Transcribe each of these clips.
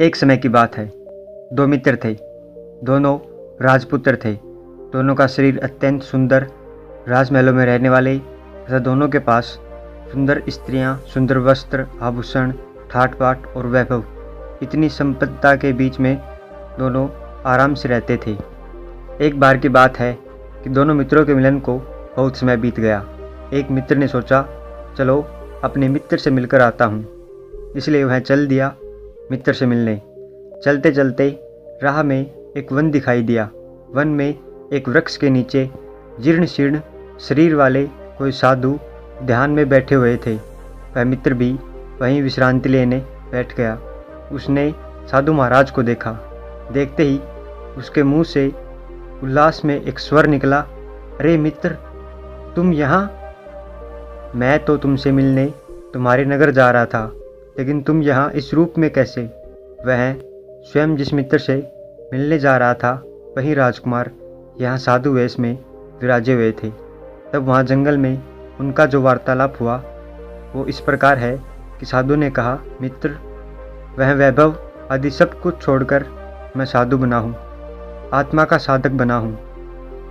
एक समय की बात है। दो मित्र थे। दोनों राजपुत्र थे। दोनों का शरीर अत्यंत सुंदर, राजमहलों में रहने वाले तथा दोनों के पास सुंदर स्त्रियां, सुंदर वस्त्र, आभूषण, ठाट बाट और वैभव, इतनी संपन्नता के बीच में दोनों आराम से रहते थे। एक बार की बात है कि दोनों मित्रों के मिलन को बहुत समय बीत गया। एक मित्र ने सोचा, चलो अपने मित्र से मिलकर आता हूँ। इसलिए वह चल दिया मित्र से मिलने। चलते चलते राह में एक वन दिखाई दिया। वन में एक वृक्ष के नीचे जीर्ण शीर्ण शरीर वाले कोई साधु ध्यान में बैठे हुए थे। वह मित्र भी वहीं विश्रांति लेने बैठ गया। उसने साधु महाराज को देखा। देखते ही उसके मुंह से उल्लास में एक स्वर निकला, अरे मित्र, तुम यहाँ? मैं तो तुमसे मिलने तुम्हारे नगर जा रहा था, लेकिन तुम यहाँ इस रूप में कैसे? वह स्वयं जिस मित्र से मिलने जा रहा था वही राजकुमार यहाँ साधु वेश में विराजे हुए थे। तब वहाँ जंगल में उनका जो वार्तालाप हुआ वो इस प्रकार है कि साधु ने कहा, मित्र, वह वैभव आदि सब कुछ छोड़कर मैं साधु बना हूँ, आत्मा का साधक बना हूँ।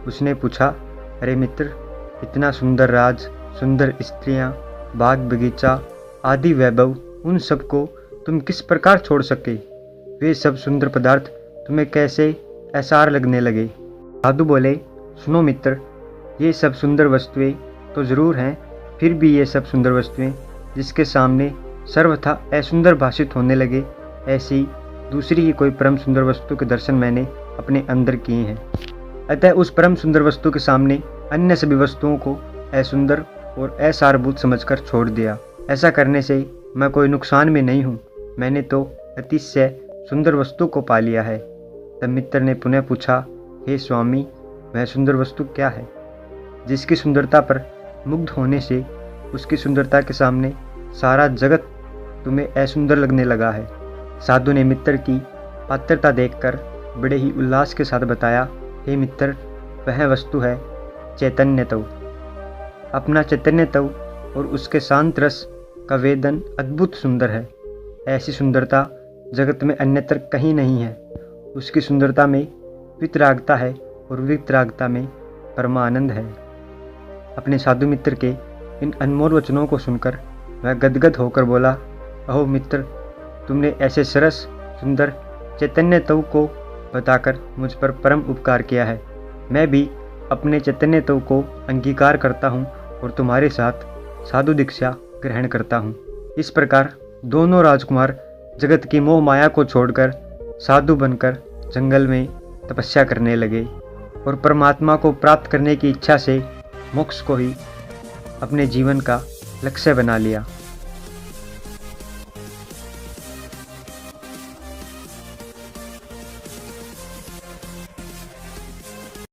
उसने पूछा, अरे मित्र, इतना सुंदर राज, सुंदर स्त्रियाँ, बाग बगीचा आदि वैभव, उन सबको तुम किस प्रकार छोड़ सके? वे सब सुंदर पदार्थ तुम्हें कैसे ऐसार लगने लगे? साधु बोले, सुनो मित्र, ये सब सुंदर वस्तुएं तो ज़रूर हैं, फिर भी ये सब सुंदर वस्तुएं जिसके सामने सर्वथा असुंदर भाषित होने लगे, ऐसी दूसरी ही कोई परम सुंदर वस्तु के दर्शन मैंने अपने अंदर किए हैं। अतः उस परम सुंदर वस्तु के सामने अन्य सभी वस्तुओं को असुंदर और असारभूत समझकर छोड़ दिया। ऐसा करने से मैं कोई नुकसान में नहीं हूँ। मैंने तो अतिशय सुंदर वस्तु को पा लिया है। तब मित्र ने पुनः पूछा, हे स्वामी, वह सुंदर वस्तु क्या है जिसकी सुंदरता पर मुग्ध होने से उसकी सुंदरता के सामने सारा जगत तुम्हें असुंदर लगने लगा है? साधु ने मित्र की पात्रता देखकर बड़े ही उल्लास के साथ बताया, हे मित्र, वह वस्तु है चैतन्य तव। अपना चैतन्य तव और उसके शांत रस का वेदन अद्भुत सुंदर है। ऐसी सुंदरता जगत में अन्यत्र कहीं नहीं है। उसकी सुंदरता में वितरागता है और वितरागता में परमानंद है। अपने साधु मित्र के इन अनमोल वचनों को सुनकर वह गदगद होकर बोला, अहो मित्र, तुमने ऐसे सरस सुंदर चैतन्य तव को बताकर मुझ पर परम उपकार किया है। मैं भी अपने चैतन्य तव को अंगीकार करता हूँ और तुम्हारे साथ साधु दीक्षा ग्रहण करता हूँ। इस प्रकार दोनों राजकुमार जगत की मोह माया को छोड़कर साधु बनकर जंगल में तपस्या करने लगे और परमात्मा को प्राप्त करने की इच्छा से मोक्ष को ही अपने जीवन का लक्ष्य बना लिया।